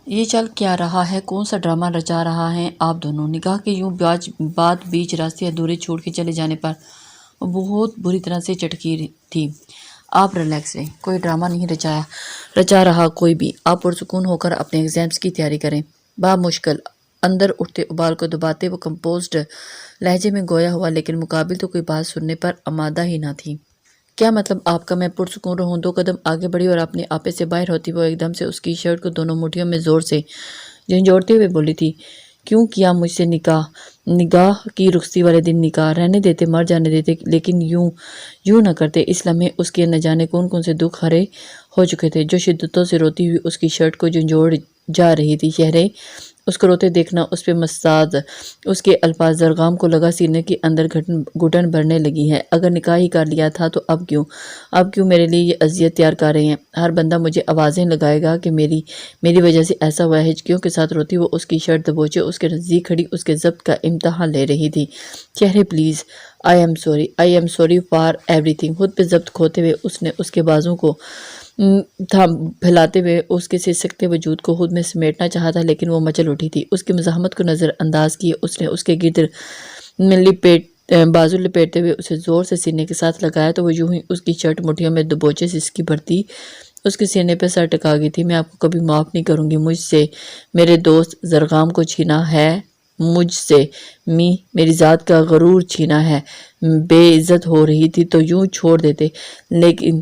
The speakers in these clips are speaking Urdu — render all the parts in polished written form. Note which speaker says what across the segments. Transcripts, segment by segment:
Speaker 1: یہ چل کیا رہا ہے؟ کون سا ڈرامہ رچا رہا ہے آپ دونوں؟ نگاہ کے یوں بات بیچ راستے ادھورے چھوڑ کے چلے جانے پر وہ بہت بری طرح سے چٹکی تھی۔ آپ ریلیکس رہیں، کوئی ڈرامہ نہیں رچا رہا کوئی بھی۔ آپ پرسکون ہو کر اپنے ایگزامز کی تیاری کریں۔ بامشکل اندر اٹھتے ابال کو دباتے وہ کمپوزڈ لہجے میں گویا ہوا، لیکن مقابل تو کوئی بات سننے پر آمادہ ہی نہ تھی۔ کیا مطلب آپ کا؟ میں پرسکون رہوں۔ 2 قدم آگے بڑھی اور اپنے آپے سے باہر ہوتی وہ ایک دم سے اس کی شرٹ کو دونوں مٹھیوں میں زور سے جھنجھوڑتے ہوئے بولی تھی، کیوں کیا مجھ سے نکاح؟ نگاہ کی رخصتی والے دن نکاح رہنے دیتے، مر جانے دیتے، لیکن یوں نہ کرتے۔ اس لمحے اس کے نہ جانے کون سے دکھ ہرے ہو چکے تھے، جو شدتوں سے روتی ہوئی اس کی شرٹ کو جھنجھوڑ جا رہی تھی۔ چہرے اس کو روتے دیکھنا اس پہ مساج، اس کے الفاظ زرغام کو لگا سینے کے اندر گھٹن بھرنے لگی ہے۔ اگر نکاح ہی کر لیا تھا تو اب کیوں میرے لیے یہ اذیت تیار کر رہے ہیں؟ ہر بندہ مجھے آوازیں لگائے گا کہ میری وجہ سے ایسا ہوا ہے۔ ہچکیوں کے ساتھ روتی وہ اس کی شرٹ دبوچے اس کے نزدیک کھڑی اس کے ضبط کا امتحان لے رہی تھی۔ چہرے please, I am sorry for every thing. خود پہ ضبط کھوتے ہوئے اس نے اس کے بازوں کو پھیلاتے ہوئے اس کے سسکتے وجود کو خود میں سمیٹنا چاہا تھا، لیکن وہ مچل اٹھی تھی۔ اس کی مزاحمت کو نظر انداز کیے اس نے اس کے گرد بازو لپیٹتے ہوئے اسے زور سے سینے کے ساتھ لگایا تو وہ یوں ہی اس کی شرٹ مٹھیوں میں دبوچے سسکی بھرتی اس کے سینے پہ سر ٹکا گئی تھی۔ میں آپ کو کبھی معاف نہیں کروں گی۔ مجھ سے میرے دوست زرغام کو چھینا ہے، مجھ سے میری ذات کا غرور چھینا ہے۔ بے عزت ہو رہی تھی تو یوں چھوڑ دیتے، لیکن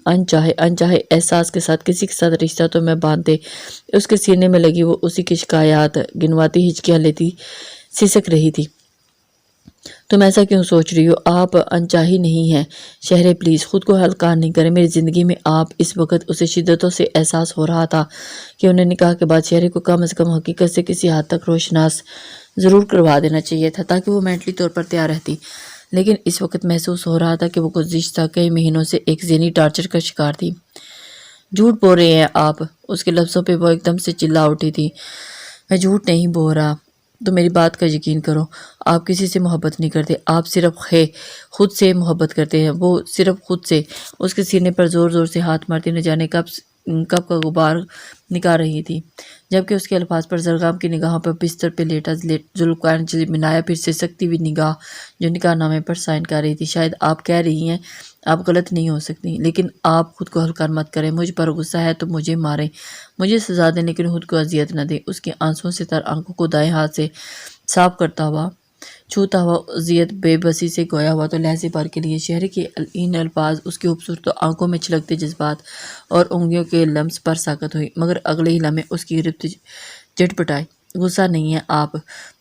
Speaker 1: انچاہے احساس کے ساتھ کسی کے ساتھ رشتہ تو میں باندھتے۔ اس کے سینے میں لگی وہ اسی کی شکایات گنواتی ہچکیاں لیتی سسک رہی تھی۔ تم ایسا کیوں سوچ رہی ہو؟ آپ انچاہی نہیں ہیں شہرے، پلیز خود کو ہلکا نہیں کریں۔ میری زندگی میں آپ اس وقت اسے شدتوں سے احساس ہو رہا تھا کہ انہیں نکاح کے بعد شہرے کو کم از کم حقیقت سے کسی حد تک روشناس ضرور کروا دینا چاہیے تھا تاکہ وہ مینٹلی طور پر تیار رہتی، لیکن اس وقت محسوس ہو رہا تھا کہ وہ گزشتہ کئی مہینوں سے ایک ذہنی ٹارچر کا شکار تھی۔ جھوٹ بول رہے ہیں آپ، اس کے لفظوں پہ وہ ایک دم سے چلا اٹھی تھی۔ میں جھوٹ نہیں بول رہا، تو میری بات کا یقین کرو۔ آپ کسی سے محبت نہیں کرتے، آپ صرف خود سے محبت کرتے ہیں، وہ صرف خود سے۔ اس کے سینے پر زور زور سے ہاتھ مارتی نہ جانے کب کا غبار نکال رہی تھی، جبکہ اس کے الفاظ پر زرغام کی نگاہوں پر بستر پہ لیٹا ذوالفقار چمنایا پھر سے سکتی ہوئی نگاہ جو نکاح نامے پر سائن کر رہی تھی۔ شاید آپ کہہ رہی ہیں آپ غلط نہیں ہو سکتی، لیکن آپ خود کو ہلکا مت کریں۔ مجھ پر غصہ ہے تو مجھے ماریں، مجھے سزا دیں، لیکن خود کو اذیت نہ دیں۔ اس کی آنسوؤں سے تر آنکھوں کو دائیں ہاتھ سے صاف کرتا ہوا چھوتا ہوا اذیت بے بسی سے گویا ہوا تو لہجے بھر کے لیے شہرے کے ان الفاظ اس کی خوبصورت آنکھوں میں چھلکتے جذبات اور انگلیوں کے لمس پر ساکت ہوئی، مگر اگلے ہی لمحے اس کی گرفت جھٹ پٹائی۔ غصہ نہیں ہے آپ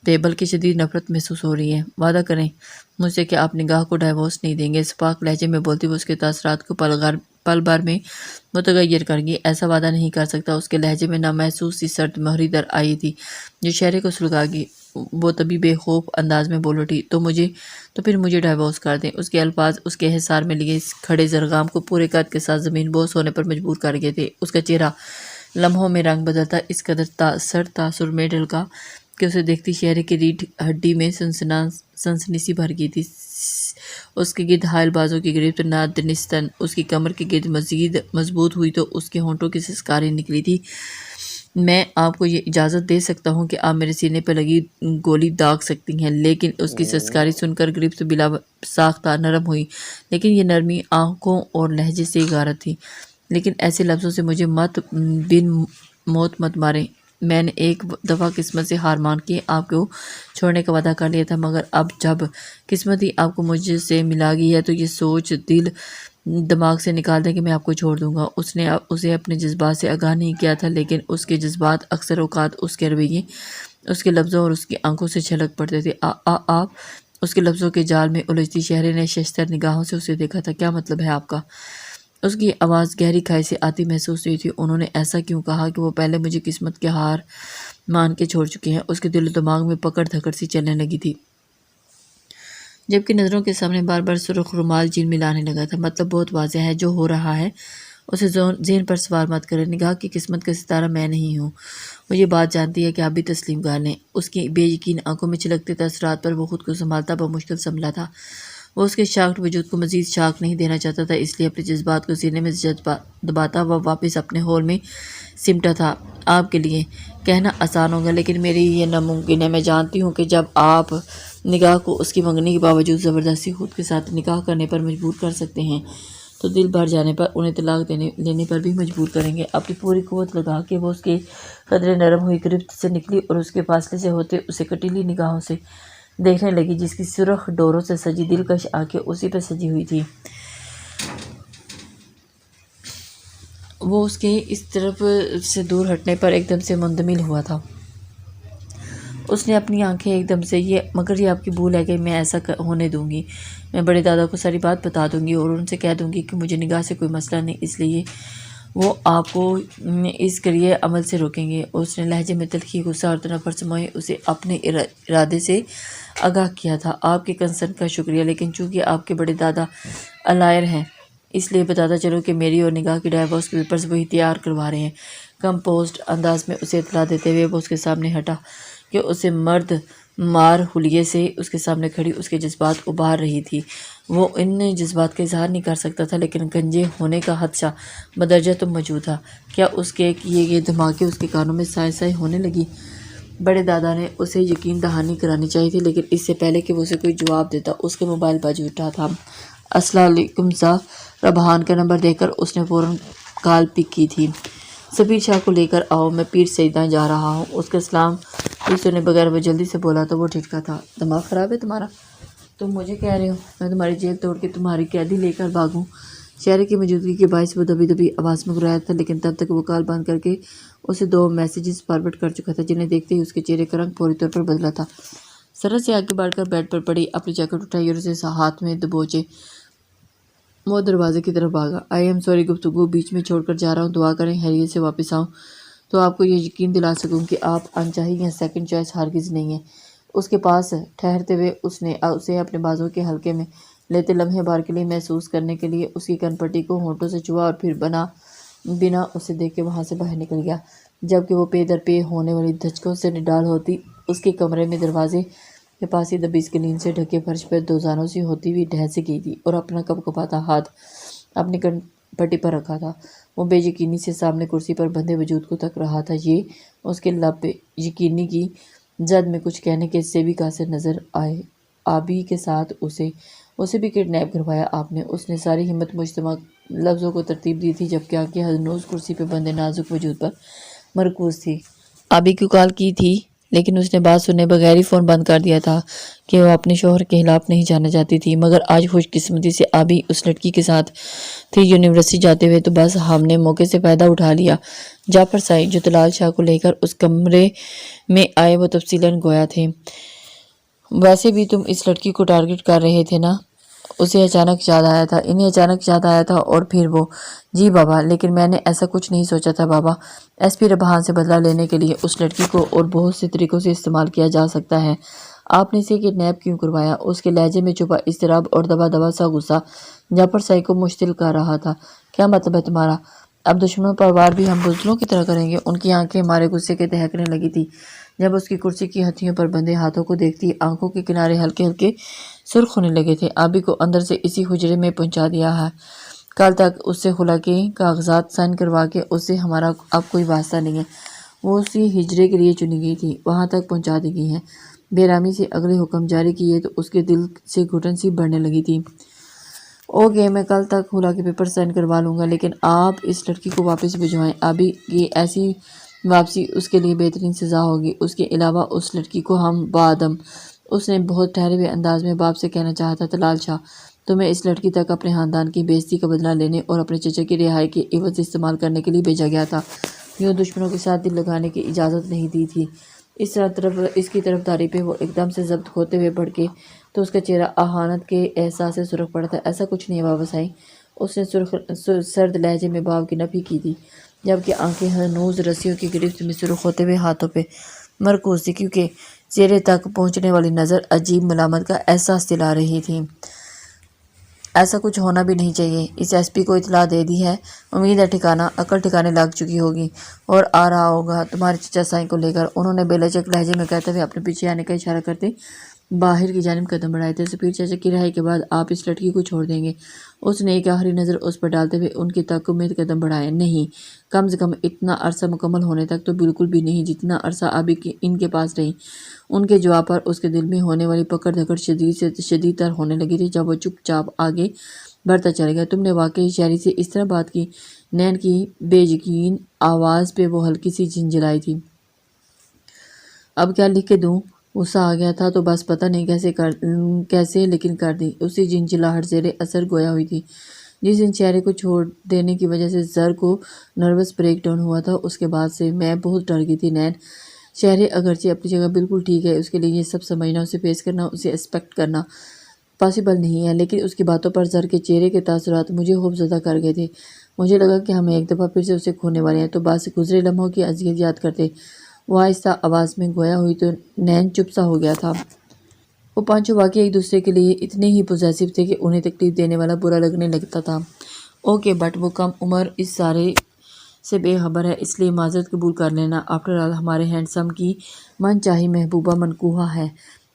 Speaker 1: پہ، بلکہ شدید نفرت محسوس ہو رہی ہے۔ وعدہ کریں مجھ سے کہ آپ نگاہ کو ڈائیورس نہیں دیں گے۔ سپاک لہجے میں بولتی وہ اس کے تاثرات کو پل بھر میں متغیر کر گئی۔ ایسا وعدہ نہیں کر سکتا۔ اس کے لہجے میں نامحسوس سی سرد مہری در آئی تھی جو شہرے کو سلگا گئی۔ وہ تبھی بے خوف انداز میں بول اٹھی، تو پھر مجھے ڈائیورس کر دیں۔ اس کے الفاظ اس کے حصار میں لیے کھڑے زرغام کو پورے قد کے ساتھ زمین بوس ہونے پر مجبور کر گئے تھے۔ اس کا چہرہ لمحوں میں رنگ بدلتا اس قدر سر تاثر میں ڈھلکا کہ اسے دیکھتی شہرے کی ریڑھ ہڈی میں سنسنی سی بھر گئی تھی۔ اس کے گرد حائل بازوں کی گرفت نادنستاً اس کی کمر کے گرد مزید مضبوط ہوئی تو اس کے ہونٹوں کی سسکاری نکلی تھی۔ میں آپ کو یہ اجازت دے سکتا ہوں کہ آپ میرے سینے پہ لگی گولی داغ سکتی ہیں، لیکن اس کی سسکاری سن کر گرفت بلا ساختہ نرم ہوئی، لیکن یہ نرمی آنکھوں اور لہجے سے غارت تھی۔ لیکن ایسے لفظوں سے مجھے بن موت مت ماریں۔ میں نے ایک دفعہ قسمت سے ہار مان کے آپ کو چھوڑنے کا وعدہ کر لیا تھا، مگر اب جب قسمت ہی آپ کو مجھ سے ملا گئی ہے تو یہ سوچ دل دماغ سے نکال دیں کہ میں آپ کو چھوڑ دوں گا۔ اس نے اسے اپنے جذبات سے آگاہ نہیں کیا تھا، لیکن اس کے جذبات اکثر اوقات اس کے رویے، اس کے لفظوں اور اس کی آنکھوں سے چھلک پڑتے تھے۔ آپ اس کے لفظوں کے جال میں الجھتی شہرے نے ششتر نگاہوں سے اسے دیکھا تھا۔ کیا مطلب ہے آپ کا؟ اس کی آواز گہری کھائی سے آتی محسوس ہوئی تھی۔ انہوں نے ایسا کیوں کہا کہ وہ پہلے مجھے قسمت کے ہار مان کے چھوڑ چکے ہیں؟ اس کے دل و دماغ میں پکڑ دھکڑ سی چلنے لگی تھی، جبکہ نظروں کے سامنے بار بار سرخ رومال جھیل ملانے لگا تھا۔ مطلب بہت واضح ہے، جو ہو رہا ہے اسے ذہن پر سوار مت کریں۔ نگاہ کی قسمت کا ستارہ میں نہیں ہوں، وہ یہ بات جانتی ہے کہ آپ بھی تسلیم کر لیں۔ اس کی بے یقین آنکھوں میں چھلکتے تاثرات پر وہ خود کو سنبھالتا بمشکل سنبھلا تھا۔ وہ اس کے شاکڈ وجود کو مزید شاک نہیں دینا چاہتا تھا، اس لیے اپنے جذبات کو سینے میں دباتا ہوا واپس اپنے ہال میں سمٹا تھا۔ آپ کے لیے کہنا آسان ہوگا لیکن میری یہ ناممکن ہے۔ میں جانتی ہوں کہ جب آپ نگاہ کو اس کی منگنی کے باوجود زبردستی خود کے ساتھ نکاح کرنے پر مجبور کر سکتے ہیں تو دل بھر جانے پر انہیں طلاق لینے پر بھی مجبور کریں گے۔ اپنی پوری قوت لگا کے وہ اس کے قدرے نرم ہوئی گرفت سے نکلی اور اس کے فاصلے سے ہوتے اسے کٹیلی نگاہوں سے دیکھنے لگی، جس کی سرخ ڈوروں سے سجی دلکش آنکھیں اسی پہ سجی ہوئی تھی۔ وہ اس کے اس طرف سے دور ہٹنے پر ایک دم سے مندمل ہوا تھا۔ اس نے اپنی آنکھیں ایک دم سے مگر یہ آپ کی بھول ہے کہ میں ایسا ہونے دوں گی۔ میں بڑے دادا کو ساری بات بتا دوں گی اور ان سے کہہ دوں گی کہ مجھے نگاہ سے کوئی مسئلہ نہیں، اس لیے وہ آپ کو اس کریے عمل سے روکیں گے۔ اس نے لہجے میں تلخی، غصہ اور تنفر سموئے اسے اپنے ارادے سے آگاہ کیا تھا۔ آپ کے کنسرن کا شکریہ، لیکن چونکہ آپ کے بڑے دادا الائر ہیں اس لیے بتاتا چلو کہ میری اور نگاہ کی ڈائیورس پیپرز وہی تیار کروا رہے ہیں۔ کمپوزڈ انداز میں اسے اطلاع دیتے ہوئے وہ اس کے سامنے ہٹا کہ اسے مرد مار حلیے سے اس کے سامنے کھڑی اس کے جذبات ابھار رہی تھی۔ وہ ان جذبات کا اظہار نہیں کر سکتا تھا لیکن گنجے ہونے کا حدشہ بدرجہ تو موجود تھا۔ کیا اس کے کیے گئے دھماکے اس کے کانوں میں سائے سائے ہونے لگی؟ بڑے دادا نے اسے یقین دہانی کرانی چاہیے تھی لیکن اس سے پہلے کہ وہ اسے کوئی جواب دیتا اس کے موبائل بج اٹھا تھا۔ السلام علیکم سا ربحان کا نمبر دیکھ کر اس نے فوراً کال پک کی تھی۔ سفیر شاہ کو لے کر آؤ، میں پیر سیداں جا رہا ہوں۔ اس کا سلام بھی سنے بغیر وہ جلدی سے بولا تو وہ ٹھٹکا تھا۔ دماغ خراب ہے تمہارا؟ تم مجھے کہہ رہے ہو میں تمہاری جیل توڑ کے تمہاری قیدی لے کر بھاگوں؟ شہر کی موجودگی کے باعث وہ دبی دبی آواز میں گرایا تھا لیکن تب تک وہ کال بند کر کے اسے 2 میسیجز فارورڈ کر چکا تھا جنہیں دیکھتے ہی اس کے چہرے کا رنگ فوری طور پر بدلا تھا۔ سرحد سے آگے بڑھ کر بیڈ پر پڑی، اپنی جیکٹ اٹھائی اور اسے ہاتھ میں دبوچے وہ دروازے کی طرف بھاگا۔ آئی ایم سوری، گفتگو بیچ میں چھوڑ کر جا رہا ہوں، دعا کریں خیریت سے واپس آؤں تو آپ کو یہ یقین دلا سکوں کہ آپ انچاہی یا سیکنڈ چوائس ہرگز نہیں ہے۔ اس کے پاس ٹھہرتے ہوئے اس نے اسے اپنے بازو کے حلقے میں لیتے لمحے بھر کے لیے محسوس کرنے کے لیے اس کی کن پٹی کو ہونٹوں سے چھوا اور پھر بنا اسے دیکھ کے وہاں سے باہر نکل گیا، جبکہ وہ پے در پے ہونے والی دھچکوں سے نڈال ہوتی اس کے کمرے میں دروازے کے پاس ہی دبی اسکرین سے ڈھکے فرش پر 2 زانوں سے ہوتی ہوئی ڈھہ سے گئی تھی اور اپنا کپکپاتا ہاتھ اپنی کن پٹی پر رکھا تھا۔ وہ بے یقینی سے سامنے کرسی پر بندھے وجود کو تک رہا تھا۔ یہ اس کے لب یقینی کی زد میں کچھ کہنے کے سے بھی قاصر نظر آئے۔ آبی کے ساتھ اسے بھی کڈنیپ کروایا آپ نے؟ اس نے ساری ہمت مجتمع لفظوں کو ترتیب دی تھی جبکہ آنکھیں ہنوز کرسی پہ بندھے نازک وجود پر مرکوز تھی۔ آبی کو کال کی تھی لیکن اس نے بات سنے بغیر ہی فون بند کر دیا تھا کہ وہ اپنے شوہر کے خلاف نہیں جانا چاہتی تھی، مگر آج خوش قسمتی سے آبی اس لڑکی کے ساتھ تھی یونیورسٹی جاتے ہوئے، تو بس ہم نے موقع سے فائدہ اٹھا لیا۔ جعفر سائی جو طلال شاہ کو لے کر اس کمرے میں آئے وہ تفصیلاً گویا تھے۔ ویسے بھی تم اس لڑکی کو ٹارگٹ کر رہے تھے نا؟ اسے اچانک یاد آیا تھا، انہیں اچانک یاد آیا تھا اور پھر وہ جی بابا، لیکن میں نے ایسا کچھ نہیں سوچا تھا بابا۔ ایس پی ربحان سے بدلہ لینے کے لیے اس لڑکی کو اور بہت سے طریقوں سے استعمال کیا جا سکتا ہے۔ آپ نے اسے کڈنیپ کیوں کروایا؟ اس کے لہجے میں چھپا اضطراب اور دبا دبا سا غصہ جعفر سائی کو مشتعل کر رہا تھا۔ کیا مطلب ہے تمہارا؟ اب دشمنوں پر وار بھی ہم بزدلوں کی طرح کریں گے؟ ان کی آنکھیں مارے غصے کے دہکنے لگی تھی جب اس کی کرسی کی ہتھیوں پر بندھے ہاتھوں کو دیکھتی، آنکھوں کے کنارے ہلکے ہلکے سرخ ہونے لگے تھے۔ آبی کو اندر سے اسی حجرے میں پہنچا دیا ہے، کل تک اس سے خلا کے کاغذات سائن کروا کے اس سے ہمارا اب کوئی واسطہ نہیں ہے۔ وہ اسی ہجرے کے لیے چنی گئی تھی، وہاں تک پہنچا دی گئی ہے۔ بے رامی سے اگلے حکم جاری کیے تو اس کے دل سے گھٹن سی بڑھنے لگی تھی۔ اوکے، میں کل تک خلا کے پیپر سائن کروا لوں گا لیکن آپ اس لڑکی کو واپس بھجوائیں۔ آبی کی ایسی واپسی اس کے لیے بہترین سزا ہوگی۔ اس کے علاوہ اس لڑکی کو ہم بادم، اس نے بہت ٹھہرے ہوئے انداز میں باپ سے کہنا چاہا تھا، طلال شاہ تمہیں اس لڑکی تک اپنے خاندان کی بے عزتی کا بدلہ لینے اور اپنے چچا کی رہائی کے عوض استعمال کرنے کے لیے بھیجا گیا تھا، یوں دشمنوں کے ساتھ دل لگانے کی اجازت نہیں دی تھی۔ اس کی طرفداری پہ وہ ایک دم سے ضبط کھوتے ہوئے بڑھ کے تو اس کا چہرہ اہانت کے احساس سے سرخ پڑا تھا۔ ایسا کچھ نہیں ہے بابا سائی، اس نے سرد لہجے میں باپ کی نفی کی تھی جبکہ آنکھیں ہنوز رسیوں کی گرفت میں سرخ ہوتے ہوئے ہاتھوں پہ مرکوز تھی کیونکہ چہرے تک پہنچنے والی نظر عجیب ملامت کا احساس دلا رہی تھی۔ ایسا کچھ ہونا بھی نہیں چاہیے۔ اس ایس پی کو اطلاع دے دی ہے، امید ہے عقل ٹھکانے لگ چکی ہوگی اور آ رہا ہوگا تمہارے چچا سائی کو لے کر، انہوں نے بے لچک لہجے میں کہتے ہوئے اپنے پیچھے آنے کا اشارہ کرتے باہر کی جانب قدم بڑھائے تھے۔ سفیر چاچا کی رہائی کے بعد آپ اس لڑکی کو چھوڑ دیں گے؟ اس نے ایک آخری نظر اس پر ڈالتے ہوئے ان کی تعقب میں قدم بڑھائے۔ نہیں، کم سے کم اتنا عرصہ مکمل ہونے تک تو بالکل بھی نہیں جتنا عرصہ ابھی ان کے پاس رہی۔ ان کے جواب پر اس کے دل میں ہونے والی پکڑ دھکڑ شدید سے شدید تر ہونے لگی تھی جب وہ چپ چاپ آگے بڑھتا چلا گیا۔ تم نے واقعی شاعری سے اس طرح بات کی؟ نین کی بے یقین آواز پہ وہ ہلکی سی جھنجھلائی تھی۔ اب کیا لکھ کے دوں؟ غصہ آ گیا تھا تو بس پتہ نہیں کیسے لیکن کر دی۔ اسی جھنجھلاہٹ زیر اثر گویا ہوئی تھی۔ جس دن شہرے کو چھوڑ دینے کی وجہ سے زر کو نروس بریک ڈاؤن ہوا تھا اس کے بعد سے میں بہت ڈر گئی تھی نین۔ شہرے اگرچہ اپنی جگہ بالکل ٹھیک ہے، اس کے لیے یہ سب سمجھنا، اسے فیس کرنا، اسے ایکسپیکٹ کرنا پاسبل نہیں ہے، لیکن اس کی باتوں پر زر کے چہرے کے تاثرات مجھے خوفزدہ کر گئے تھے۔ مجھے لگا کہ ہم ایک دفعہ پھر سے اسے کھونے والے ہیں۔ تو بس گزرے لمحوں کی اذیت یاد کرتے وہ آہستہ آواز میں گویا ہوئی تو نین چپ سا ہو گیا تھا۔ وہ پانچوں واقعی ایک دوسرے کے لیے اتنے ہی پوزیسو تھے کہ انہیں تکلیف دینے والا برا لگنے لگتا تھا۔ اوکے بٹ وہ کم عمر اس سارے سے بے خبر ہے، اس لیے معذرت قبول کر لینا۔ آفٹر آل ہمارے ہینڈسم کی من چاہی محبوبہ منقوہ ہے۔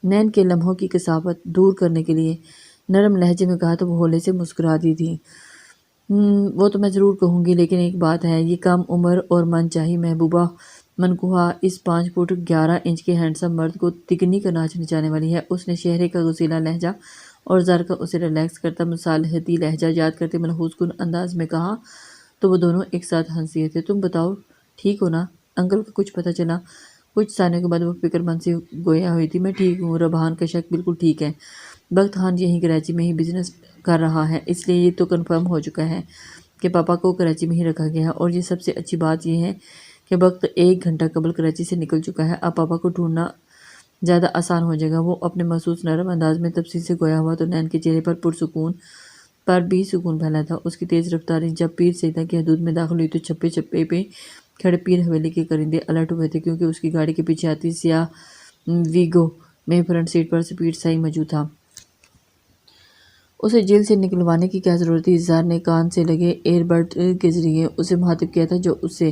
Speaker 1: نین کے لمحوں کی کثافت دور کرنے کے لیے نرم لہجے میں کہا تو وہ ہولے سے مسکرا دی تھی۔ وہ تو میں ضرور کہوں گی، لیکن ایک بات ہے، یہ کم عمر اور من چاہی محبوبہ منقوہ اس 5 فٹ 11 انچ کے ہینڈسم مرد کو تکنی کا ناچ نچانے والی ہے۔ اس نے شہرے کا غصیلا لہجہ اور زر کا اسے ریلیکس کرتا مصالحتی لہجہ یاد کرتے ملحوظ کن انداز میں کہا تو وہ دونوں ایک ساتھ ہنس دیے تھے۔ تم بتاؤ ٹھیک ہو نا؟ انکل کا کچھ پتہ چلا؟ کچھ ثانیوں کے بعد وہ فکر مند سی گویا ہوئی تھی۔ میں ٹھیک ہوں، ربحان کا شک بالکل ٹھیک ہے۔ بخت خان یہیں کراچی میں ہی بزنس کر رہا ہے، اس لیے یہ تو کنفرم ہو چکا ہے کہ پاپا کو کراچی میں ہی رکھا گیا ہے، اور یہ سب سے اچھی بات یہ ہے کہ بخت 1 گھنٹہ قبل کراچی سے نکل چکا ہے۔ اب پاپا کو ڈھونڈنا زیادہ آسان ہو جائے گا۔ وہ اپنے مخصوص نرم انداز میں تفصیل سے گویا ہوا تو نین کے چہرے پر پرسکون پر بھی سکون پھیلا تھا۔ اس کی تیز رفتاری جب پیر سیدھا کی حدود میں داخل ہوئی تو چھپے چھپے پہ کھڑے پیر حویلی کے کرندے الرٹ ہوئے تھے، کیونکہ اس کی گاڑی کے پیچھے آتی سیاہ ویگو میں فرنٹ سیٹ پر سپیڈ سائی موجود تھا۔ اسے جیل سے نکلوانے کی کیا ضرورت تھی؟ زر نے کان سے لگے ایئر بڈ کے ذریعے اسے مخاطب کیا تھا جو اسے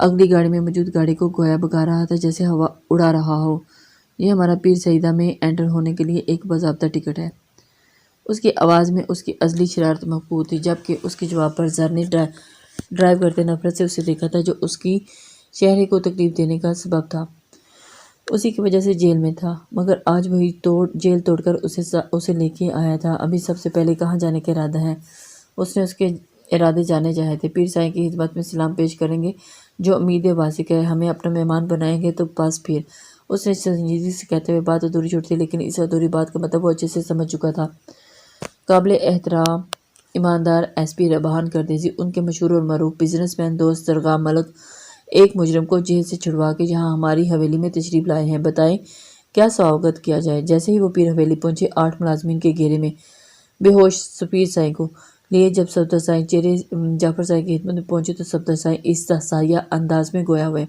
Speaker 1: اگلی گاڑی میں موجود گاڑی کو گویا بگا رہا تھا جیسے ہوا اڑا رہا ہو۔ یہ ہمارا پیر سیدہ میں انٹر ہونے کے لیے ایک باضابطہ ٹکٹ ہے۔ اس کی آواز میں اس کی ازلی شرارت مفقود تھی، جبکہ اس کے جواب پر زر نے ڈرائیو کرتے نفرت سے اسے دیکھا تھا جو اس کی شہرے کو تکلیف دینے کا سبب تھا۔ اسی کی وجہ سے جیل میں تھا، مگر آج وہی جیل توڑ کر اسے لے کے آیا تھا۔ ابھی سب سے پہلے کہاں جانے کا ارادہ ہے؟ اس نے اس کے ارادے جانے چاہے تھے۔ پیر سائیں کی خدمت میں سلام پیش کریں گے جو امید واثق ہے، ہمیں اپنا مہمان بنائیں گے تو بس پھر۔ اس نے سنجیدگی سے کہتے ہوئے بات ادھوری چھوڑ دی، لیکن اس ادھوری بات کا مطلب وہ اچھے سے سمجھ چکا تھا۔ قابل احترام ایماندار ایس پی ربحان کردیزی، ان کے مشہور اور معروف بزنس مین دوست زرگاہ ملک ایک مجرم کو جیل سے چھڑوا کے یہاں ہماری حویلی میں تشریف لائے ہیں، بتائیں کیا سواگت کیا جائے؟ جیسے ہی وہ پیر حویلی پہنچے، 8 ملازمین کے گھیرے میں بے ہوش سفیر سائیں کو لیے جب صفدر سائیں چہرے جعفر سائیں کی خدمت میں پہنچے تو صفدر سائیں اس تحسیہ انداز میں گویا ہوئے۔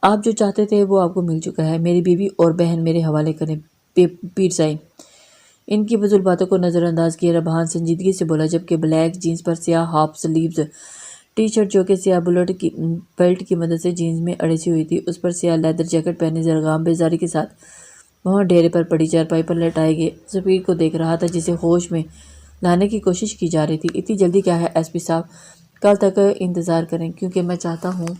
Speaker 1: آپ جو چاہتے تھے وہ آپ کو مل چکا ہے، میری بیوی اور بہن میرے حوالے کریں۔ پیر سائیں ان کی فضول باتوں کو نظر انداز کیے ربحان سنجیدگی سے بولا، جبکہ بلیک جینز پر سیاہ ہاف سلیوز ٹی شرٹ جو کہ سیاہ بلٹ کی بیلٹ کی مدد سے جینز میں اڑیسی ہوئی تھی، اس پر سیاہ لیدر جیکٹ پہنے زرگاہ بیزاری کے ساتھ وہاں ڈھیرے پر پڑی چارپائی پر لٹائے گئے سفیر کو دیکھ رہا تھا جسے ہوش میں لانے کی کوشش کی جا رہی تھی۔ اتنی جلدی کیا ہے ایس پی صاحب؟ کل تک انتظار کریں، کیونکہ میں چاہتا ہوں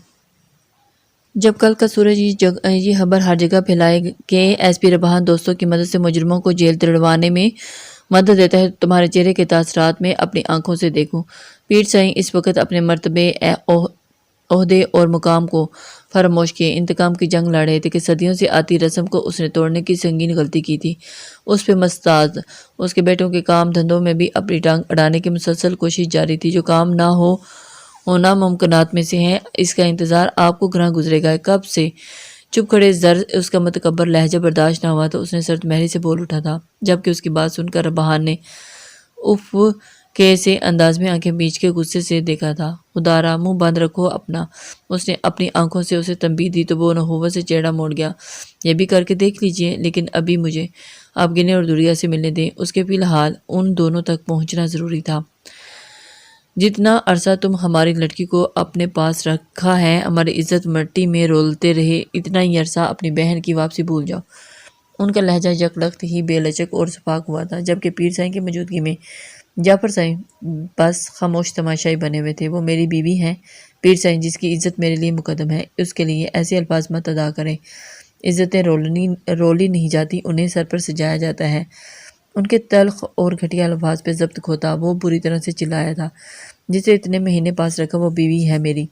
Speaker 1: جب کل کا سورج یہ خبر ہر جگہ پھیلائے کہ ایس پی ربحان دوستوں کی مدد سے مجرموں کو جیل تڑوانے میں مدد دیتا ہے، تو تمہارے چہرے کے تاثرات میں اپنی آنکھوں سے دیکھوں۔ پیر سائیں اس وقت اپنے مرتبے، عہدے اور مقام کو فراموش کیے انتقام کی جنگ لڑ رہے تھے کہ صدیوں سے آتی رسم کو اس نے توڑنے کی سنگین غلطی کی تھی۔ اس پہ مستعد اس کے بیٹوں کے کام دھندوں میں بھی اپنی ٹانگ اڑانے کی مسلسل کوشش جاری تھی، جو کام نہ ہونا ممکنات میں سے ہیں۔ اس کا انتظار آپ کو گراں گزرے گا۔ کب سے چپ کھڑے زر اس کا متکبر لہجہ برداشت نہ ہوا تو اس نے سرد مہری سے بول اٹھا تھا، جبکہ اس کی بات سن کر ربحان نے اف کے سے انداز میں آنکھیں بیچ کے غصے سے دیکھا تھا۔ خدارا منہ بند رکھو اپنا۔ اس نے اپنی آنکھوں سے اسے تنبیہ دی تو وہ نحوست سے چہرہ موڑ گیا۔ یہ بھی کر کے دیکھ لیجئے، لیکن ابھی مجھے آپ گنے اور دوریا سے ملنے دیں، اس کے فی الحال ان دونوں تک پہنچنا ضروری تھا۔ جتنا عرصہ تم ہماری لڑکی کو اپنے پاس رکھا ہے، ہماری عزت مٹی میں رولتے رہے، اتنا ہی عرصہ اپنی بہن کی واپسی بھول جاؤ۔ ان کا لہجہ یکلخت ہی بے لچک اور شفاف ہوا تھا، جبکہ پیر سائیں کی موجودگی میں جعفر سائیں بس خاموش تماشائی بنے ہوئے تھے۔ وہ میری بیوی ہیں پیر سائیں، جس کی عزت میرے لیے مقدم ہے، اس کے لیے ایسے الفاظ مت ادا کریں۔ عزتیں رولی نہیں جاتی، انہیں سر پر سجایا جاتا ہے۔ ان کے تلخ اور گھٹیا الفاظ پہ ضبط کھوتا وہ بری طرح سے چلایا تھا۔ جسے اتنے مہینے پاس رکھا وہ بیوی ہے میری،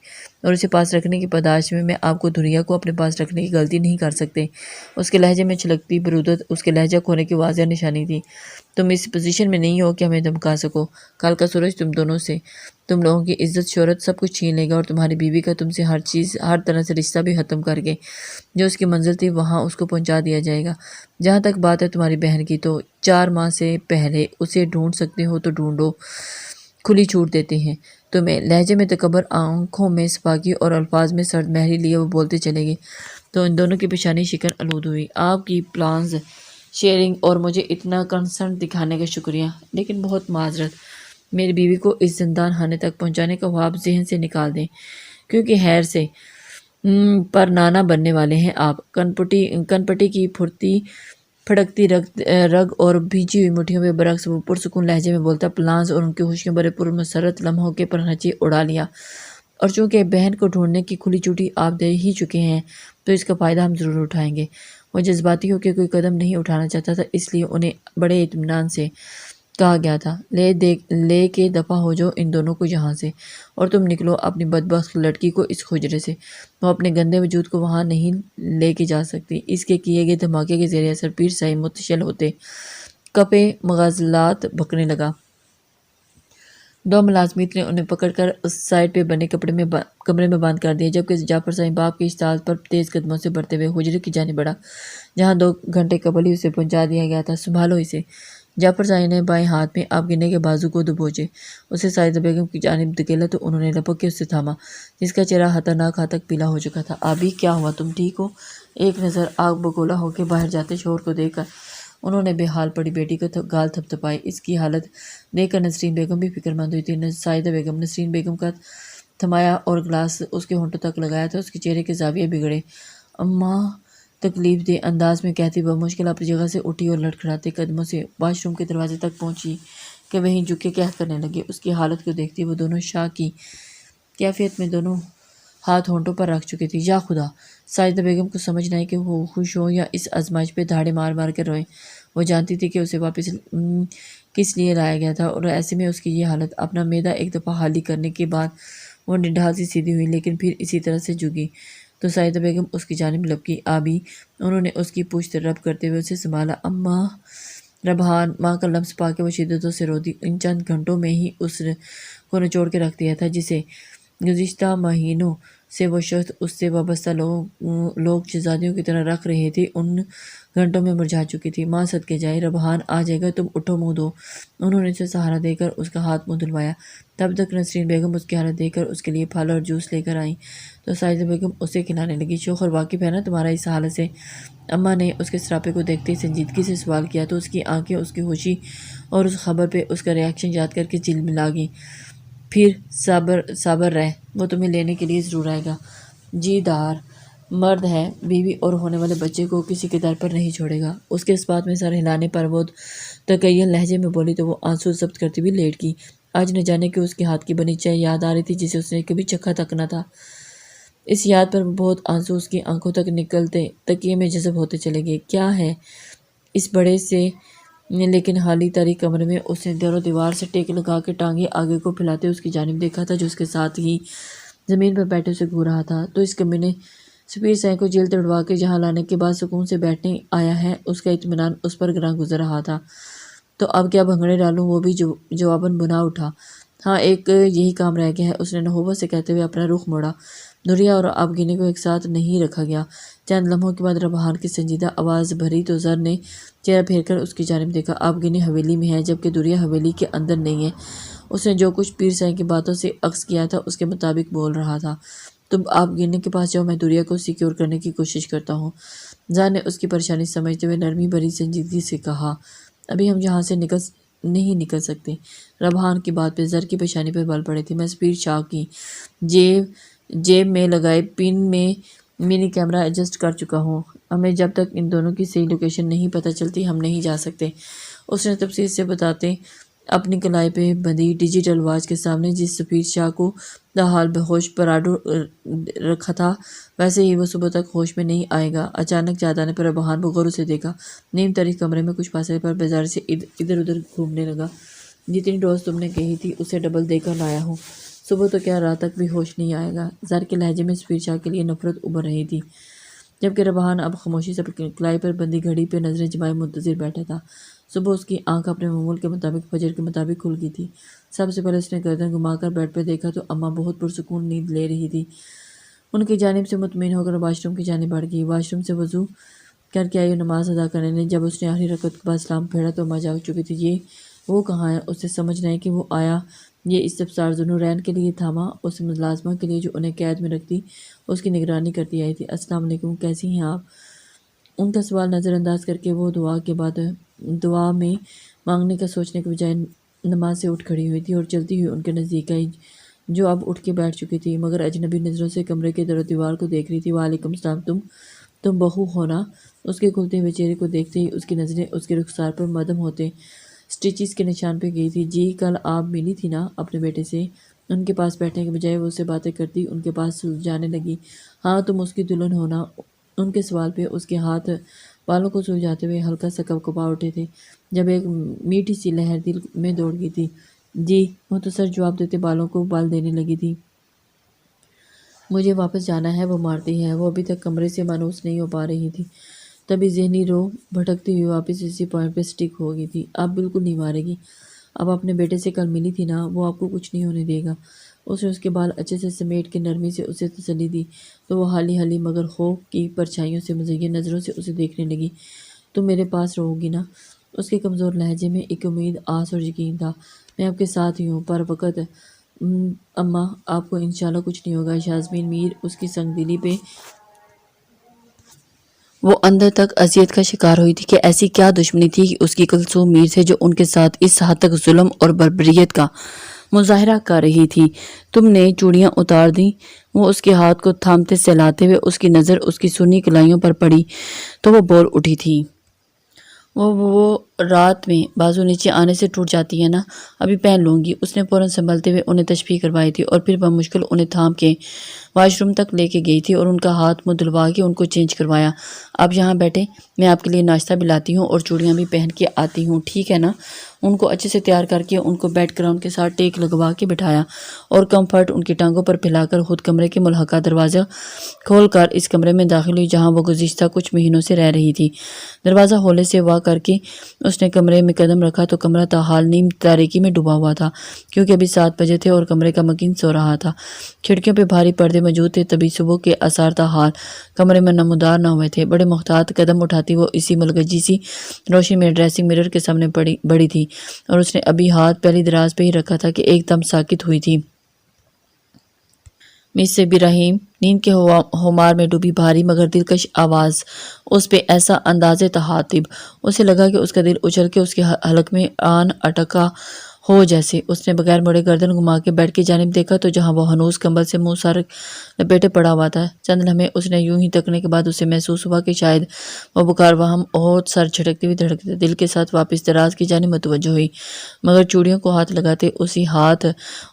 Speaker 1: اور اسے پاس رکھنے کی پاداش میں آپ کو دھریا کو اپنے پاس رکھنے کی غلطی نہیں کر سکتے۔ اس کے لہجے میں چھلکتی برودت اس کے لہجہ کھونے کی واضح نشانی تھی۔ تم اس پوزیشن میں نہیں ہو کہ ہمیں دھمکا سکو۔ کل کا سورج تم دونوں سے، تم لوگوں کی عزت، شہرت، سب کچھ چھین لے گا، اور تمہاری بیوی کا تم سے ہر طرح سے رشتہ بھی ختم کر کے جو اس کی منزل تھی وہاں اس کو پہنچا دیا جائے گا۔ جہاں تک بات ہے تمہاری بہن کی، تو 4 ماہ سے پہلے اسے ڈھونڈ سکتے ہو تو ڈھونڈو، کھلی چھوٹ دیتے ہیں تمہیں۔ لہجے میں تکبر، آنکھوں میں سفاکی اور الفاظ میں سرد مہری لیے وہ بولتے چلے گئے تو ان دونوں کی پیشانی شکن آلود ہوئی۔ آپ کی پلانز شیئرنگ اور مجھے اتنا کنسرن دکھانے کا شکریہ، لیکن بہت معذرت، میری بیوی کو اس زندان خانے تک پہنچانے کا خواب ذہن سے نکال دیں، کیونکہ خیر سے پر نانا بننے والے ہیں آپ۔ کنپٹی کی پھڑکتی رگ اور بھیجی ہوئی مٹھیوں میں برعکس وہ پرسکون لہجے میں بولتا، پلانز اور ان کی خوشیوں بھرے پرمسرت لمحوں کے پرہنچے اڑا لیا، اور چونکہ بہن کو ڈھونڈنے کی کھلی چھٹی آپ دے ہی چکے ہیں تو اس کا فائدہ ہم ضرور اٹھائیں گے۔ وہ جذباتی ہو کے کوئی قدم نہیں اٹھانا چاہتا تھا، اس لیے انہیں بڑے اطمینان سے کہا گیا تھا، لے کے دفع ہو جاؤ ان دونوں کو یہاں سے، اور تم نکلو اپنی بدبخت لڑکی کو اس حجرے سے۔ وہ اپنے گندے وجود کو وہاں نہیں لے کے جا سکتی۔ اس کے کیے گئے دھماکے کے زیر اثر پیر سائیں متشل ہوتے کپے مغازلات بکنے لگا۔ 2 ملازمین نے انہیں پکڑ کر اس سائڈ پہ بنے کمرے میں بند کر دیا، جبکہ جعفر سائیں باپ کی اشتعال پر تیز قدموں سے بڑھتے ہوئے حجرے کی جانب بڑھا، جہاں 2 گھنٹے قبل ہی اسے پہنچا دیا گیا تھا۔ سنبھالو اسے۔ جعفر سائیں نے بائیں ہاتھ میں آپ گنے کے بازو کو دبوچے، اسے سائدہ بیگم کی جانب دھکیلا تو انہوں نے لپک کے اسے تھاما، جس کا چہرہ خطرناک حد تک پیلا ہو چکا تھا۔ آبی، کیا ہوا؟ تم ٹھیک ہو؟ ایک نظر آگ بگولا ہو کے باہر جاتے شوہر کو دیکھ کر انہوں نے بے حال پڑی بیٹی کو گال تھپتھپائے۔ اس کی حالت دیکھ کر نسرین بیگم بھی فکر مند ہوئی تھی۔ سائدہ بیگم نسرین بیگم کا تھمایا اور گلاس اس کے ہونٹوں تک لگایا تھا، اس کے چہرے کے زاویے بگڑے۔ اماں، تکلیف دہ انداز میں کہتی بمشکل اپنی جگہ سے اٹھی اور لڑکھڑاتے قدموں سے واش روم کے دروازے تک پہنچی کہ وہیں جھک کے قہر کرنے لگے۔ اس کی حالت کو دیکھتی وہ دونوں شاہ کی کیفیت میں دونوں ہاتھ ہونٹوں پر رکھ چکی تھی۔ یا خدا! ساجدہ بیگم کو سمجھ نہ آئی کہ وہ خوش ہو یا اس آزمائش پہ دھاڑے مار مار کے روئے۔ وہ جانتی تھی کہ اسے واپس کس لیے لایا گیا تھا، اور ایسے میں اس کی یہ حالت۔ اپنا معدہ ایک دفعہ خالی کرنے کے بعد وہ نڈھال سی سیدھی ہوئی، لیکن پھر اسی طرح سے جھکی تو ساجدہ بیگم اس کی جانب لپکی۔ آبی، انہوں نے اس کی پشت رب کرتے ہوئے اسے سنبھالا۔ اماں، ربحان، ماں کا لفظ پا کے وہ شدتوں سے رو دی۔ ان چند گھنٹوں میں ہی اس کو نچوڑ کے رکھ دیا تھا جسے گزشتہ مہینوں سے وہ شخص اس سے وابستہ لوگ شہزادیوں کی طرح رکھ رہے تھے، ان گھنٹوں میں مرجھا چکی تھی۔ ماں صدقے جائے، ربحان آ جائے گا، تم اٹھو، منہ دھو۔ انہوں نے اسے سہارا دے کر اس کا ہاتھ منہ دھلوایا۔ تب تک نسرین بیگم اس کی حالت دیکھ کر اس کے لیے پھل اور جوس لے کر آئیں تو ساجدہ بیگم اسے کھلانے لگی۔ شوہر واقف ہے نا تمہارا اس حالت سے؟ اماں نے اس کے سراپے کو دیکھتے ہی سنجیدگی سے سوال کیا تو اس کی آنکھیں اس کی خوشی اور اس خبر پہ اس کا ریاکشن یاد کر کے جلملا گئیں۔ پھر صابر رہ، وہ تمہیں لینے کے لیے ضرور آئے گا۔ جی دار مرد ہے، بیوی اور ہونے والے بچے کو کسی کے در پر نہیں چھوڑے گا۔ اس کے اس بات میں سر ہلانے پر وہ تکیّن لہجے میں بولی تو وہ آنسو ضبط کرتی ہوئی لیٹ گئی۔ آج نہ جانے کہ اس کے ہاتھ کی بنی چائے یاد آ رہی تھی جسے اس نے کبھی چکھا تک نہ تھا۔ اس یاد پر بہت آنسو اس کی آنکھوں تک نکلتے تکیے میں جذب ہوتے چلے گئے۔ کیا ہے اس بڑے سے لیکن خالی تاریک کمرے میں؟ اس نے در و دیوار سے ٹیک لگا کے ٹانگیں آگے کو پھیلاتے اس کی جانب دیکھا تھا جو اس کے ساتھ ہی زمین پر بیٹھے اسے گھور رہا تھا۔ تو اس کمینے سے پیر سائیں کو جیل تڑوا کے یہاں لانے کے بعد سکون سے بیٹھنے آیا ہے۔ اس کا اطمینان اس پر گراں گزر رہا تھا۔ تو اب کیا بھنگڑے ڈالوں؟ وہ بھی جواباً بنا اٹھا۔ ہاں، ایک یہی کام رہ گیا ہے، اس نے نحوست سے کہتے ہوئے اپنا رخ موڑا۔ دھریا اور آبگینی کو ایک ساتھ نہیں رکھا گیا۔ چند لمحوں کے بعد ربحان کی سنجیدہ آواز بھری تو زر نے چہرہ پھیر کر اس کی جانب دیکھا۔ آبگینی حویلی میں ہے جبکہ دھریا حویلی کے اندر نہیں ہے۔ اس نے جو کچھ پیر سائیں کی باتوں سے اخذ کیا تھا اس کے مطابق بول رہا تھا۔ تم آبگینی کے پاس جاؤ، میں دھریا کو سیکیور کرنے کی کوشش کرتا ہوں۔ زر نے اس کی پریشانی سمجھتے ہوئے نرمی بھری سنجیدگی سے کہا، ابھی ہم یہاں سے نہیں نکل سکتے۔ ربحان کی بات پہ زر کی پیشانی پر بل پڑے تھے۔ میں سپیر شاہ کی جیب میں لگائے پن میں منی کیمرہ ایڈجسٹ کر چکا ہوں، ہمیں جب تک ان دونوں کی صحیح لوکیشن نہیں پتہ چلتی ہم نہیں جا سکتے۔ اس نے تفصیل سے بتاتے اپنی کلائی پہ بندھی ڈیجیٹل واچ کے سامنے جس سفید شاہ کو حال بہوش پراڈو رکھا تھا ویسے ہی وہ صبح تک ہوش میں نہیں آئے گا۔ اچانک یاد آنے پر ابہان کو غور سے دیکھا، نیم تاریخ کمرے میں کچھ فاصلے پر بیزاری سے ادھر ادھر گھومنے لگا۔ جتنی ڈوز تم نے کہی تھی اسے ڈبل دے کر لایا ہوں، صبح تو کیا رات تک بھی ہوش نہیں آئے گا۔ زر کے لہجے میں سفید شاہ کے لیے نفرت ابھر رہی تھی، جبکہ ربحان اب خاموشی سے کلائی پر بندھی گھڑی پہ نظریں جمائے منتظر بیٹھا تھا۔ صبح اس کی آنکھ اپنے معمول کے مطابق فجر کے مطابق کھل گئی تھی۔ سب سے پہلے اس نے گردن گھما کر بیڈ پہ دیکھا تو اماں بہت پرسکون نیند لے رہی تھی۔ ان کی جانب سے مطمئن ہو کر واش روم کی جانب بڑھ گئی۔ واش روم سے وضو کر کے آئی اور نماز ادا کرنے لگی۔ جب اس نے آخری رکعت کے بعد سلام پھیرا تو اماں جاگ چکی تھی۔ یہ وہ کہاں ہے؟ اسے سمجھ نہیں کہ وہ آیا۔ یہ استفسار ذوالنورین کے لیے تھاما، اس ملازمہ کے لیے جو انہیں قید میں رکھتی اس کی نگرانی کرتی آئی تھی۔ السلام علیکم، کیسی ہیں آپ؟ ان کا سوال نظر انداز کر کے وہ دعا کے بعد دعا میں مانگنے کا سوچنے کے بجائے نماز سے اٹھ کھڑی ہوئی تھی اور چلتی ہوئی ان کے نزدیک آئی، جو اب اٹھ کے بیٹھ چکی تھی مگر اجنبی نظروں سے کمرے کے در و دیوار کو دیکھ رہی تھی۔ وعلیکم السلام، تم بہو ہو نا؟ اس کے کھلتے ہوئے چہرے کو دیکھتے ہی اس کی نظریں اس کے رخسار پر مدھم ہوتے سٹیچز کے نشان پہ گئی تھی۔ جی کل آپ ملی تھی نا اپنے بیٹے سے؟ ان کے پاس بیٹھنے کے بجائے وہ اس سے باتیں کرتی ان کے پاس جانے لگی۔ ہاں تم اس کی دلہن ہو نا؟ ان کے سوال پہ اس کے ہاتھ بالوں کو سلجھاتے ہوئے ہلکا سا کپکپا اٹھے تھے، جب ایک میٹھی سی لہر دل میں دوڑ گئی تھی۔ جی، مختصر جواب دیتے بالوں کو بال دینے لگی تھی۔ مجھے واپس جانا ہے، وہ مارتی ہے۔ وہ ابھی تک کمرے سے مانوس نہیں ہو پا رہی تھی، تبھی ذہنی رو بھٹکتی ہوئی واپس اسی پوائنٹ پہ سٹک ہو گئی تھی۔ اب بالکل نہیں مارے گی، اب اپنے بیٹے سے کل ملی تھی نا، وہ آپ کو کچھ نہیں ہونے دے گا۔ اس نے اس کے بال اچھے سے سمیٹ کے نرمی سے اسے تسلی دی تو وہ حالی مگر خوف کی پرچھائیوں سے مزین نظروں سے اسے دیکھنے لگی۔ تم میرے پاس رہو گی نا؟ اس کے کمزور لہجے میں ایک امید، آس اور یقین تھا۔ میں آپ کے ساتھ ہی ہوں، پر وقت اماں آپ کو انشاءاللہ کچھ نہیں ہوگا۔ شازمین میر اس کی سنگ دلی پہ وہ اندر تک اذیت کا شکار ہوئی تھی کہ ایسی کیا دشمنی تھی کہ اس کی کلثوم میر سے جو ان کے ساتھ اس حد تک ظلم اور بربریت کا مظاہرہ کر رہی تھی۔ تم نے چوڑیاں اتار دیں؟ وہ اس کے ہاتھ کو تھامتے سہلاتے ہوئے اس کی نظر اس کی سنی کلائیوں پر پڑی تو وہ بول اٹھی تھی۔ وہ رات میں بازو نیچے آنے سے ٹوٹ جاتی ہے نا، ابھی پہن لوں گی۔ اس نے فوراً سنبھلتے ہوئے انہیں تشبیہ کروائی تھی اور پھر بمشکل انہیں تھام کے واش روم تک لے کے گئی تھی اور ان کا ہاتھ منہ دلوا کے ان کو چینج کروایا۔ آپ یہاں بیٹھے، میں آپ کے لیے ناشتہ بھی لاتی ہوں اور چوڑیاں بھی پہن کے آتی ہوں، ٹھیک ہے نا؟ ان کو اچھے سے تیار کر کے ان کو بیڈ گراؤنڈ کے ساتھ ٹیک لگوا کے بٹھایا اور کمفرٹ ان کی ٹانگوں پر پھیلا کر خود کمرے کے ملحقہ دروازہ کھول کر اس کمرے میں داخل ہوئی جہاں وہ گزشتہ کچھ مہینوں سے رہ رہی تھی۔ دروازہ ہولے سے وا کر کے اس نے کمرے میں قدم رکھا تو کمرہ تاحال نیم تاریکی میں ڈوبا ہوا تھا، کیونکہ ابھی 7 بجے تھے اور کمرے کا مکین سو رہا تھا۔ کھڑکیوں پہ بھاری پردے موجود تھے، تبھی صبح کے آثار تاحال کمرے میں نمودار نہ ہوئے تھے۔ بڑے محتاط قدم اٹھاتی وہ اسی ملگجی سی روشنی میں ڈریسنگ مرر کے سامنے بڑی تھی اور اس نے ابھی ہاتھ پہلی دراز پہ ہی رکھا تھا کہ ایک دم ساکت ہوئی تھی۔ مس ابراہیم، نیند کے خمار میں ڈوبی بھاری مگر دلکش آواز اس پہ ایسا انداز تخاطب، اسے لگا کہ اس کا دل اچھل کے اس کے حلق میں آن اٹکا ہو جیسے۔ اس نے بغیر مڑے گردن گھما کے بیڈ کی جانب دیکھا تو جہاں وہ ہنوز کمبل سے منہ سر لپیٹے پڑا ہوا تھا۔ چند لمحے اس نے یوں ہی تکنے کے بعد اسے محسوس ہوا کہ شاید وہ بخار وہم اور سر جھٹکتے ہوئے دھڑکتے دل کے ساتھ واپس دراز کی جانب متوجہ ہوئی، مگر چوڑیوں کو ہاتھ لگاتے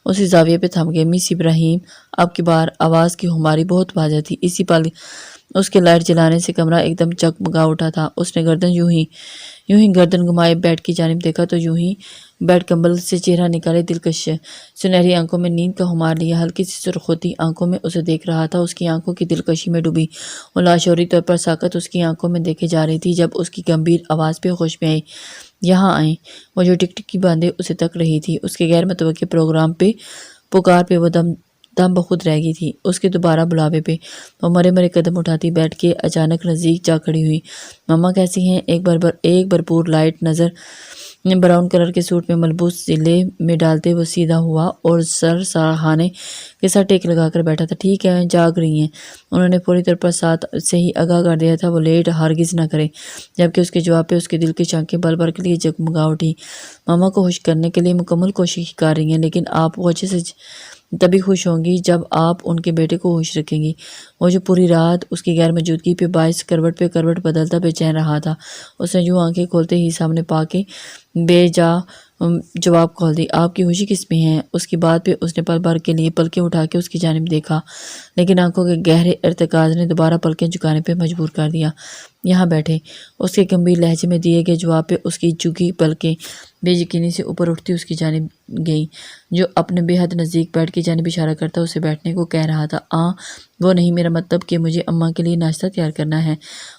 Speaker 1: اسی زاویے پہ تھم گئے۔ مس ابراہیم، آپ کی آواز کی خماری بہت واضح تھی۔ اسی پل اس کے لائٹ جلانے سے کمرہ ایک دم چکمگا اٹھا تھا۔ اس نے گردن یوں ہی گردن گھمائے بیڈ کی جانب دیکھا تو یوں ہی بیڈ کمبل سے چہرہ نکالے دلکش سنہری آنکھوں میں نیند کا خمار لیا ہلکی سی سرخ ہوتی آنکھوں میں اسے دیکھ رہا تھا۔ اس کی آنکھوں کی دلکشی میں ڈوبی وہ لاشعوری طور پر ساکت اس کی آنکھوں میں دیکھے جا رہی تھی جب اس کی گمبھیر آواز پہ ہوش میں آئی، یہاں آئیں۔ وہ جو ٹکٹکی باندھے اسے تک رہی تھی، اس کے غیر متوقع پروگرام پہ پکار پہ وہ دم بخود رہ گئی تھی۔ اس کے دوبارہ بلاوے پہ وہ مرے قدم اٹھاتی بیٹھ کے اچانک نزدیک جا کھڑی ہوئی۔ مما کیسی ہیں؟ ایک بھرپور لائٹ نظر براؤن کلر کے سوٹ میں ملبوس ضلع میں ڈالتے وہ سیدھا ہوا اور سر سراہانے کے ساتھ ٹیک لگا کر بیٹھا تھا۔ ٹھیک ہے، جاگ رہی ہیں؟ انہوں نے پوری طور پر ساتھ سے ہی آگاہ کر دیا تھا وہ لیٹ ہرگز نہ کرے، جبکہ اس کے جواب پہ اس کے دل کی آنکھیں بل بل کے لیے جگمگا اٹھی۔ ماما کو خوش کرنے کے لیے مکمل کوشش کر رہی ہیں، لیکن آپ کو اچھے سے تبھی خوش ہوں گی جب آپ ان کے بیٹے کو خوش رکھیں گی۔ وہ جو پوری رات اس کی غیر موجودگی پہ باعث کروٹ پہ کروٹ بدلتا بے چین رہا تھا، اس نے یوں آنکھیں کھولتے ہی سامنے پا کے بے جا جواب کھول دی۔ آپ کی خوشی کس میں ہے؟ اس کی بات پہ اس نے پل بھر کے لیے پلکیں اٹھا کے اس کی جانب دیکھا، لیکن آنکھوں کے گہرے ارتکاز نے دوبارہ پلکیں جھکانے پہ مجبور کر دیا۔ یہاں بیٹھے، اس کے گمبھیر لہجے میں دیے گئے جواب پہ اس کی جھکی پلکیں بے یقینی سے اوپر اٹھتی اس کی جانب گئیں۔ جو اپنے بے حد نزدیک بیٹھ کی جانب اشارہ کرتا اسے بیٹھنے کو کہہ رہا تھا۔ وہ نہیں، میرا مطلب کہ مجھے اماں کے لیے ناشتہ تیار کرنا ہے۔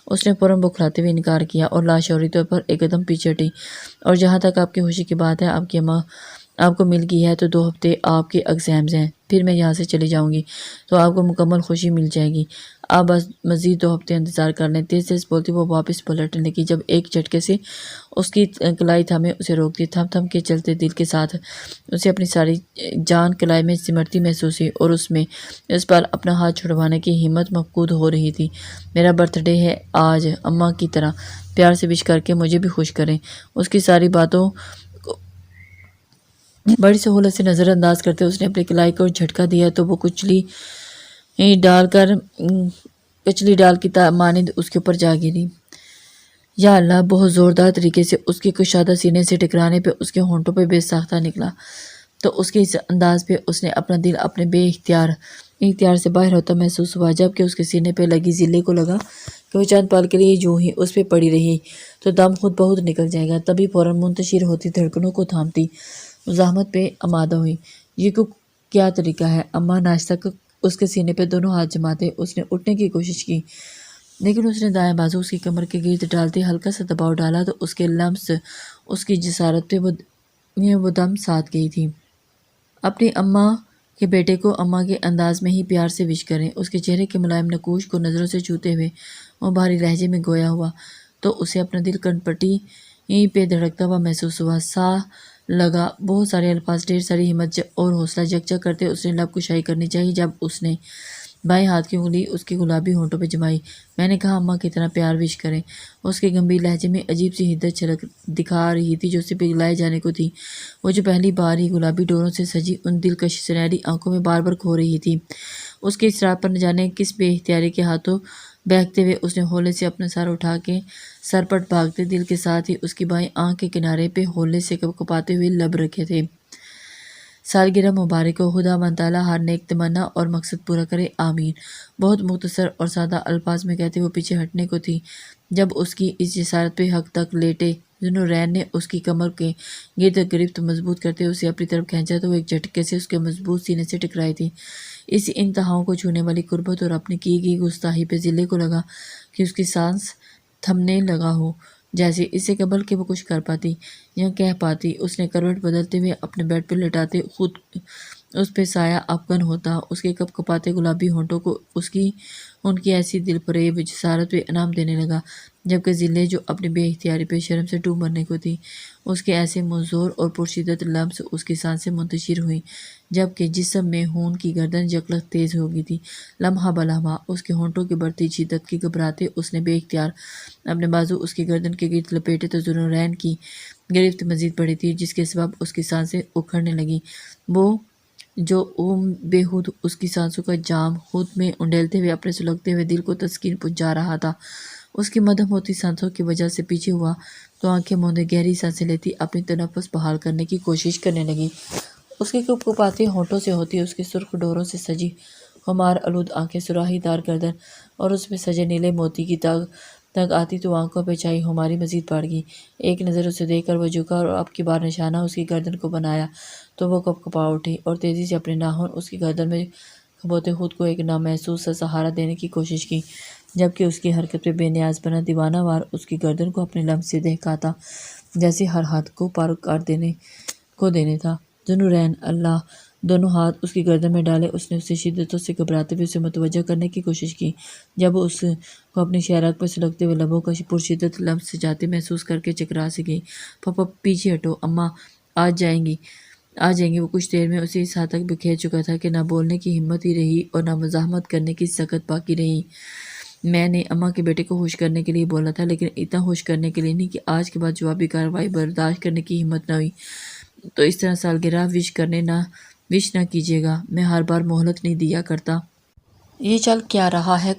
Speaker 1: اس نے فوراً بکھلاتے ہوئے انکار کیا اور لاشعوری طور پر ایک قدم پیچھے ہٹی۔ اور جہاں تک آپ کی خوشی کی بات ہے، آپ کی اماں آپ کو مل گئی ہے تو 2 ہفتے آپ کے ایگزامز ہیں، پھر میں یہاں سے چلی جاؤں گی تو آپ کو مکمل خوشی مل جائے گی۔ آپ بس مزید 2 ہفتے انتظار کر لیں۔ تیز تیز بولتی وہ واپس پلٹنے لگی، جب ایک جھٹکے سے اس کی کلائی تھامے اسے روک دی۔ تھم تھم کے چلتے دل کے ساتھ اسے اپنی ساری جان کلائی میں سمٹتی محسوس ہوئی اور اس میں اس پر اپنا ہاتھ چھڑوانے کی ہمت مفقود ہو رہی تھی۔ میرا برتھ ڈے ہے آج، اماں کی طرح پیار سے وش کر کے مجھے بھی خوش کریں۔ اس کی ساری باتوں بڑی سہولت سے نظر انداز کرتے اس نے اپنی کلائی کو جھٹکا دیا تو وہ کچلی ڈال کی مانند اس کے اوپر جا گری۔ یا اللہ! بہت زوردار طریقے سے اس کے کشادہ سینے سے ٹکرانے پہ اس کے ہونٹوں پہ بے ساختہ نکلا، تو اس کے اس انداز پہ اس نے اپنا دل اپنے بے اختیار سے باہر ہوتا محسوس ہوا، جبکہ اس کے سینے پہ لگی ضلع کو لگا کہ وہ چند پل کے لیے یوں ہی اس پہ پڑی رہی تو دم خود بہت نکل جائے گا۔ تبھی فوراً منتشر ہوتی دھڑکنوں کو تھامتی مزاحمت پہ آمادہ ہوئی۔ یہ کیا طریقہ ہے؟ اماں ناشتہ اس کے سینے پہ دونوں ہاتھ جماتے اس نے اٹھنے کی کوشش کی، لیکن اس نے دائیں بازو اس کی کمر کے گرد ڈالتے ہلکا سا دباؤ ڈالا تو اس کے لمس اس کی جسارت پہ وہ دم ساتھ گئی تھی۔ اپنی اماں کے بیٹے کو اماں کے انداز میں ہی پیار سے وش کریں۔ اس کے چہرے کے ملائم نقوش کو نظروں سے چھوتے ہوئے وہ بھاری لہجے میں گویا ہوا تو اسے اپنا دل کن پٹی پہ دھڑکتا ہوا محسوس ہوا۔ سا لگا بہت سارے الفاظ، ڈھیر ساری ہمت اور حوصلہ جگ کرتے اس نے لب کشائی کرنی چاہی جب اس نے بائیں ہاتھ کی انگلی اس کے گلابی ہونٹوں پہ جمائی۔ میں نے کہا اماں کی طرح پیار وش کریں۔ اس کے گمبھیر لہجے میں عجیب سی حدت چھلک دکھا رہی تھی جو اسے پگھلائے جانے کو تھی۔ وہ جو پہلی بار ہی گلابی ڈوروں سے سجی ان دلکش سنہری آنکھوں میں بار بار کھو رہی تھی، اس کے اسرار پر نہ جانے کس بے اختیاری کے ہاتھوں بہکتے ہوئے اس نے ہولے سے اپنا سر اٹھا کے سرپٹ بھاگتے دل کے ساتھ ہی اس کی بائیں آنکھ کے کنارے پہ ہولے سے کپکپاتے ہوئے لب رکھے تھے۔ سالگرہ مبارک ہو، خدا من تعالیٰ ہر نیک تمنا اور مقصد پورا کرے، آمین۔ بہت مختصر اور سادہ الفاظ میں کہتے وہ پیچھے ہٹنے کو تھی جب اس کی اس جسارت پہ حق تک لیٹے ذوالنورین نے اس کی کمر کے گرد گرفت مضبوط کرتے اسے اپنی طرف کھینچا تو وہ ایک جھٹکے سے اس کے مضبوط سینے سے ٹکرائی تھی۔ اس انتہاؤں کو چھونے والی قربت اور اپنے کی گئی گستاخی پہ ضلع کو لگا کہ اس کی سانس تھمنے لگا ہو، جیسے اس سے قبل کہ وہ کچھ کر پاتی یا کہہ پاتی۔ اس نے کروٹ بدلتے ہوئے اپنے بیڈ پہ لٹاتے خود اس پہ سایہ افغن ہوتا اس کے کپکپاتے گلابی ہونٹوں کو ان کی ایسی دل فریب جسارت پہ انعام دینے لگا، جبکہ ضلع جو اپنی بے اختیاری پہ شرم سے ڈوب مرنے کو تھی، اس کے ایسے مزور اور پرشدت لمس اس کی سانسیں منتشر ہوئیں، جبکہ جسم میں خون کی گردن یکلخت تیز ہو گئی تھی۔ لمحہ بلمحہ اس کے ہونٹوں کی بڑھتی شدت کی گھبراہٹیں اس نے بے اختیار اپنے بازو اس کی گردن کے گرد لپیٹے تو ذوالنورین کی گرفت مزید بڑھی تھی، جس کے سبب اس کی سانسیں اکھڑنے لگیں۔ وہ جو بے حد اس کی سانسوں کا جام خود میں انڈیلتے ہوئے اپنے سلگتے ہوئے دل کو تسکین پہنچا رہا تھا، اس کی مدھم ہوتی سانسوں کی وجہ سے پیچھے ہوا تو آنکھیں موندے گہری سانسیں لیتی اپنی تنفس بحال کرنے کی کوشش کرنے لگی۔ اس کے کپکپاتے ہونٹوں سے ہوتی اس کی سرخ ڈوروں سے سجی خمار آلود آنکھیں سراہی دار گردن اور اس میں سجے نیلے موتی کی تک آتی تو آنکھوں پہ چھائی خماری مزید بڑھ گئی۔ ایک نظر اسے دیکھ کر وہ جھکا اور اب کی بار نشانہ اس کی گردن کو بنایا تو وہ کپکپا اٹھی اور تیزی سے اپنے ناخن اس کی گردن میں کھبوتے خود کو ایک نامحسوس سا سہارا دینے کی کوشش کی، جبکہ اس کی حرکت پہ بے نیاز بنا دیوانہ وار اس کی گردن کو اپنے لمس سے دہکاتا جیسے ہر حد کو پار کر دینے تھا۔ ذوالنورین! اللہ! دونوں ہاتھ اس کی گردن میں ڈالے اس نے اسے شدتوں سے گھبراتے ہوئے اسے متوجہ کرنے کی کوشش کی، جب وہ اس کو اپنی شہرگ پر سلگتے ہوئے لبوں کا پرشدت لمس جاتے محسوس کر کے چکرا سی گئی۔ پھپھا پیچھے ہٹو، اماں آ جائیں گی۔ وہ کچھ دیر میں اسے اس حد تک بکھیر چکا تھا کہ نہ بولنے کی ہمت ہی رہی اور نہ مزاحمت کرنے کی سکت باقی رہی۔ میں نے اماں کے بیٹے کو خوش کرنے کے لیے بولا تھا، لیکن اتنا خوش کرنے کے لیے نہیں کہ آج کے بعد جوابی کارروائی برداشت کرنے کی ہمت نہ ہوئی، تو اس طرح سالگرہ وش کرنے نہ وش نہ کیجیے گا، میں ہر بار مہلت نہیں دیا کرتا۔ یہ چل کیا رہا ہے؟